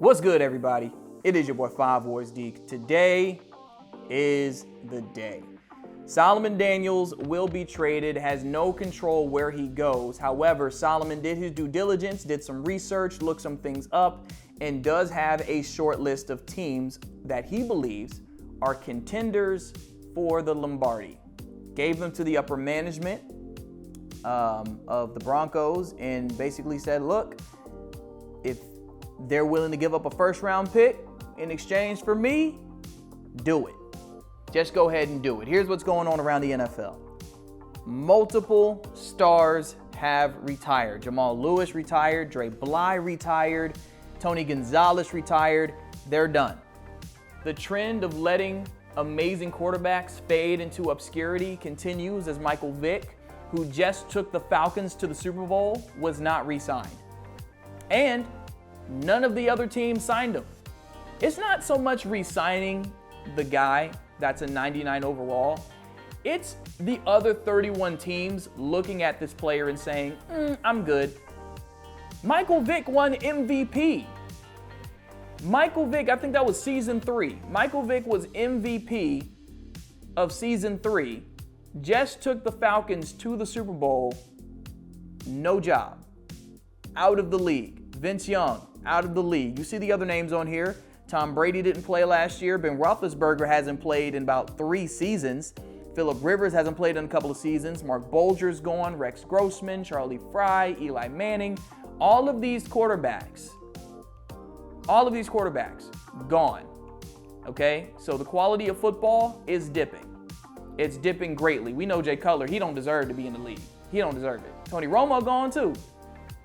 What's good, everybody? It is your boy 5 Wars Deke. Today is the day. Solomon Daniels will be traded, has no control where he goes. However, Solomon did his due diligence, did some research, looked some things up, and does have a short list of teams that he believes are contenders for the Lombardi. Gave them to the upper management of the Broncos and basically said, look, if they're willing to give up a first-round pick in exchange for me, do it. Just go ahead and do it. Here's what's going on around the NFL. Multiple stars have retired. Jamal Lewis retired. Dre Bly retired. Tony Gonzalez retired. They're done. The trend of letting amazing quarterbacks fade into obscurity continues as Michael Vick, who just took the Falcons to the Super Bowl, was not re-signed. And none of the other teams signed him. It's not so much re-signing the guy that's a 99 overall. It's the other 31 teams looking at this player and saying, I'm good. Michael Vick won MVP. Michael Vick, I think that was season 3. Michael Vick was MVP of season 3. Just took the Falcons to the Super Bowl. No job. Out of the league. Vince Young, out of the league. You see the other names on here. Tom Brady didn't play last year. Ben Roethlisberger hasn't played in about 3 seasons. Phillip Rivers hasn't played in a couple of seasons. Mark Bolger's gone. Rex Grossman, Charlie Fry, Eli Manning. All of these quarterbacks gone. Okay? So the quality of football is dipping. It's dipping greatly. We know Jay Cutler, he don't deserve to be in the league. He don't deserve it. Tony Romo gone too.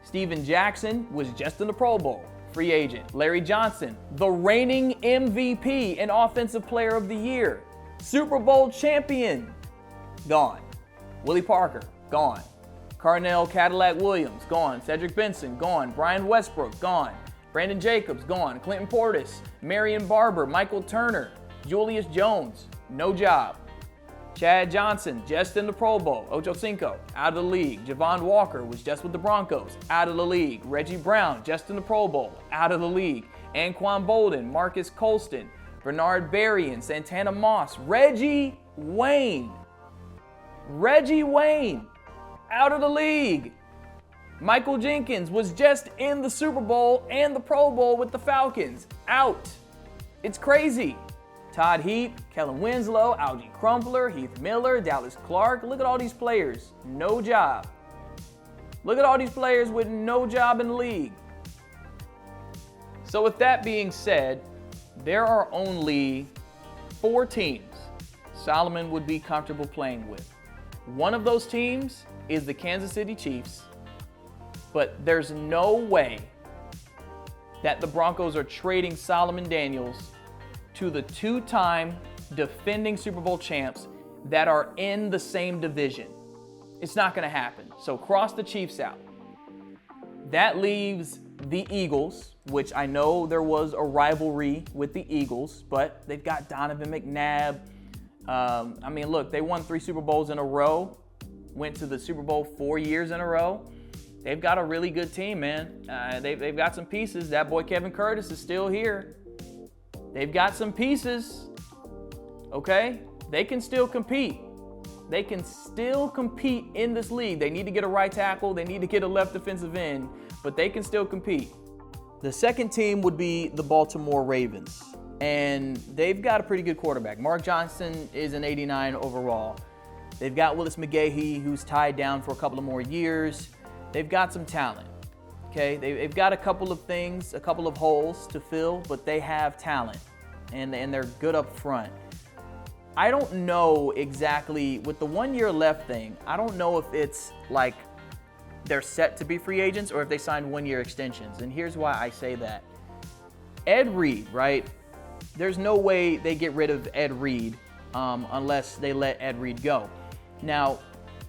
Steven Jackson was just in the Pro Bowl, free agent. Larry Johnson, the reigning MVP and Offensive Player of the Year. Super Bowl champion, gone. Willie Parker, gone. Carnell Cadillac Williams, gone. Cedric Benson, gone. Brian Westbrook, gone. Brandon Jacobs, gone. Clinton Portis, Marion Barber, Michael Turner, Julius Jones, no job. Chad Johnson, just in the Pro Bowl. Ocho Cinco, out of the league. Javon Walker was just with the Broncos, out of the league. Reggie Brown, just in the Pro Bowl, out of the league. Anquan Bolden, Marcus Colston, Bernard Berrien, Santana Moss, Reggie Wayne, out of the league. Michael Jenkins was just in the Super Bowl and the Pro Bowl with the Falcons, out. It's crazy. Todd Heap, Kellen Winslow, Algie Crumpler, Heath Miller, Dallas Clark. Look at all these players, no job. Look at all these players with no job in the league. So with that being said, there are only 4 teams Solomon would be comfortable playing with. One of those teams is the Kansas City Chiefs, but there's no way that the Broncos are trading Solomon Daniels to the 2-time defending Super Bowl champs that are in the same division. It's not going to happen. So cross the Chiefs out. That leaves the Eagles, which I know there was a rivalry with the Eagles, but they've got Donovan McNabb. Look, they won 3 Super Bowls in a row, went to the Super Bowl 4 years in a row. They've got a really good team, man. They've got some pieces. That boy Kevin Curtis is still here. They've got some pieces, okay? They can still compete. They can still compete in this league. They need to get a right tackle. They need to get a left defensive end, but they can still compete. The second team would be the Baltimore Ravens, and they've got a pretty good quarterback. Mark Johnson is an 89 overall. They've got Willis McGahee, who's tied down for a couple of more years. They've got some talent. Okay, they've got a couple of things, a couple of holes to fill, but they have talent, and they're good up front. I don't know exactly, with the 1-year left thing, I don't know if it's like they're set to be free agents or if they signed 1-year extensions, and here's why I say that. Ed Reed, right? There's no way they get rid of Ed Reed unless they let Ed Reed go. Now,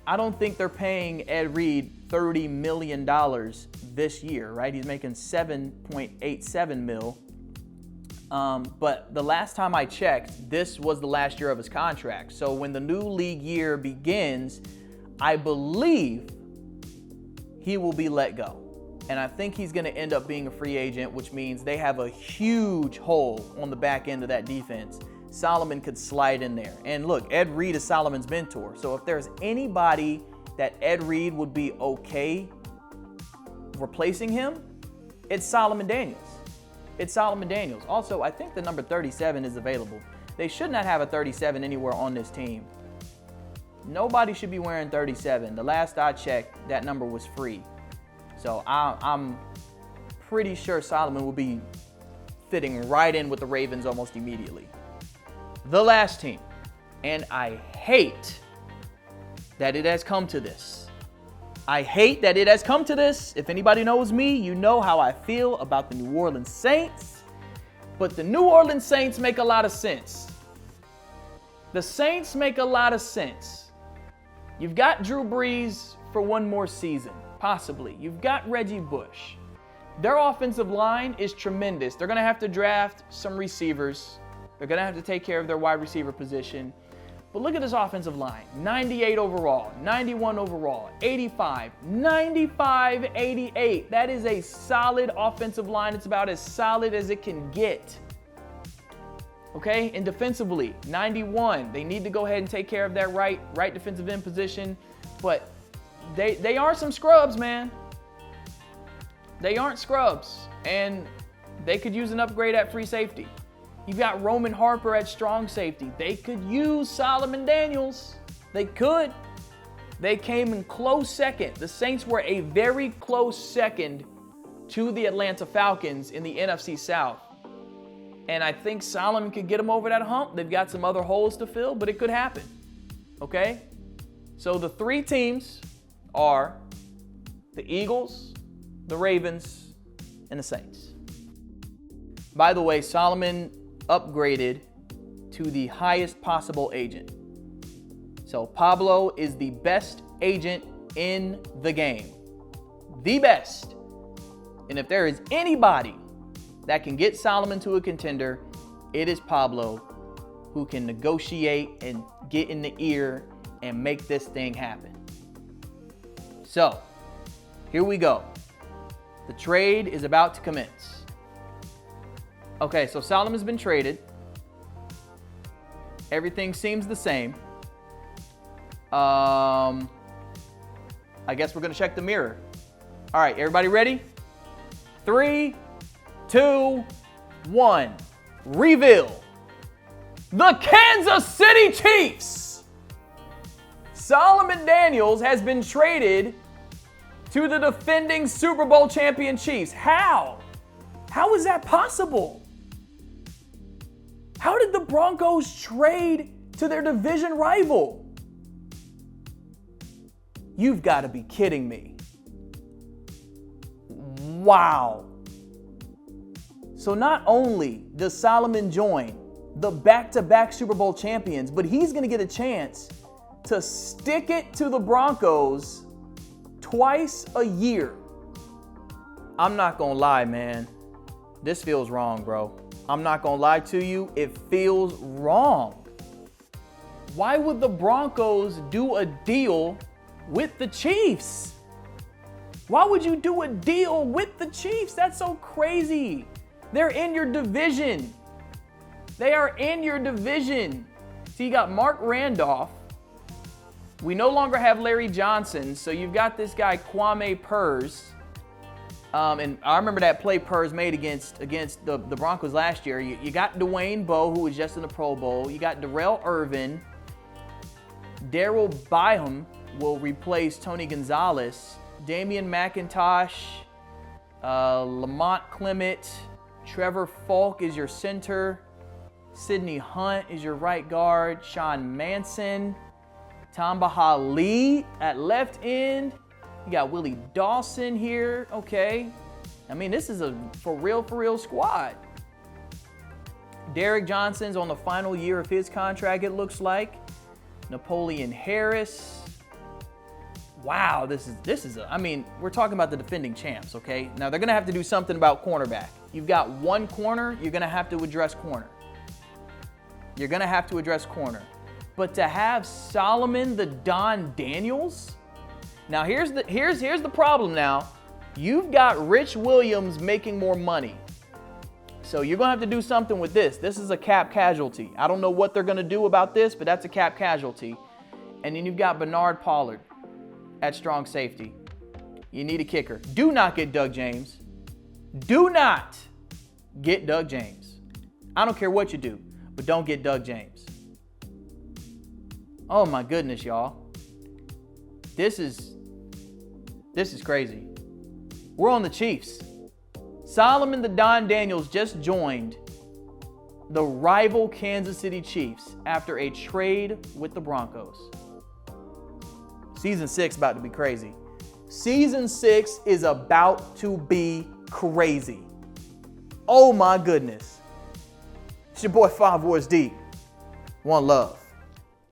I don't think they're paying Ed Reed $30 million this year, right? He's making $7.87 million. But the last time I checked, this was the last year of his contract. So when the new league year begins, I believe he will be let go. and I think he's going to end up being a free agent, which means they have a huge hole on the back end of that defense. Solomon could slide in there. And look, Ed Reed is Solomon's mentor. So if there's anybody that Ed Reed would be okay replacing him, it's Solomon Daniels. It's Solomon Daniels. Also, I think the number 37 is available. They should not have a 37 anywhere on this team. Nobody should be wearing 37. The last I checked, that number was free. So I'm pretty sure Solomon will be fitting right in with the Ravens almost immediately. The last team, and I hate that it has come to this. I hate that it has come to this. If anybody knows me, you know how I feel about the New Orleans Saints. But the New Orleans Saints make a lot of sense. The Saints make a lot of sense. You've got Drew Brees for one more season, possibly. You've got Reggie Bush. Their offensive line is tremendous. They're going to have to draft some receivers. They're going to have to take care of their wide receiver position. But look at this offensive line. 98 overall, 91 overall, 85, 95, 88. That is a solid offensive line. It's about as solid as it can get. Okay, and defensively, 91. They need to go ahead and take care of that right defensive end position. But they aren't some scrubs, man. They aren't scrubs. And they could use an upgrade at free safety. You've got Roman Harper at strong safety. They could use Solomon Daniels. They could. They came in close second. The Saints were a very close second to the Atlanta Falcons in the NFC South. And I think Solomon could get them over that hump. They've got some other holes to fill, but it could happen. Okay? So the three teams are the Eagles, the Ravens, and the Saints. By the way, Solomon upgraded to the highest possible agent. So Pablo is the best agent in the game. The best. And if there is anybody that can get Solomon to a contender, it is Pablo, who can negotiate and get in the ear and make this thing happen. So, here we go. The trade is about to commence. Okay, so Solomon's been traded. Everything seems the same. I guess we're going to check the mirror. All right, everybody ready? 3, 2, 1. Reveal. The Kansas City Chiefs. Solomon Daniels has been traded to the defending Super Bowl champion Chiefs. How? How is that possible? How did the Broncos trade to their division rival? You've got to be kidding me. Wow. So not only does Solomon join the back-to-back Super Bowl champions, but he's going to get a chance to stick it to the Broncos twice a year. I'm not going to lie, man. This feels wrong, bro. I'm not going to lie to you. It feels wrong. Why would the Broncos do a deal with the Chiefs? Why would you do a deal with the Chiefs? That's so crazy. They're in your division. They are in your division. So you got Mark Randolph. We no longer have Larry Johnson, so you've got this guy Kwame Purse. And I remember that play Purse made against the Broncos last year. You got Dwayne Bowe, who was just in the Pro Bowl. You got Darrell Irvin. Darrell Byham will replace Tony Gonzalez. Damian McIntosh. Lamont Clement. Trevor Falk is your center. Sidney Hunt is your right guard. Sean Manson. Tamba Hali at left end. You got Willie Dawson here. Okay. I mean, this is a for real squad. Derek Johnson's on the final year of his contract, it looks like. Napoleon Harris. Wow, this is I mean, we're talking about the defending champs, okay? Now, they're going to have to do something about cornerback. You've got one corner, you're going to have to address corner. You're going to have to address corner. But to have Solomon the Don Daniels? Now, here's the problem now. You've got Rich Williams making more money. So you're going to have to do something with this. This is a cap casualty. I don't know what they're going to do about this, but that's a cap casualty. And then you've got Bernard Pollard at strong safety. You need a kicker. Do not get Doug James. Do not get Doug James. I don't care what you do, but don't get Doug James. Oh my goodness, y'all. This is crazy. We're on the Chiefs. Solomon the Don Daniels just joined the rival Kansas City Chiefs after a trade with the Broncos. Season 6 about to be crazy. Season 6 is about to be crazy. Oh my goodness. It's your boy 5 Wars Deep. One love.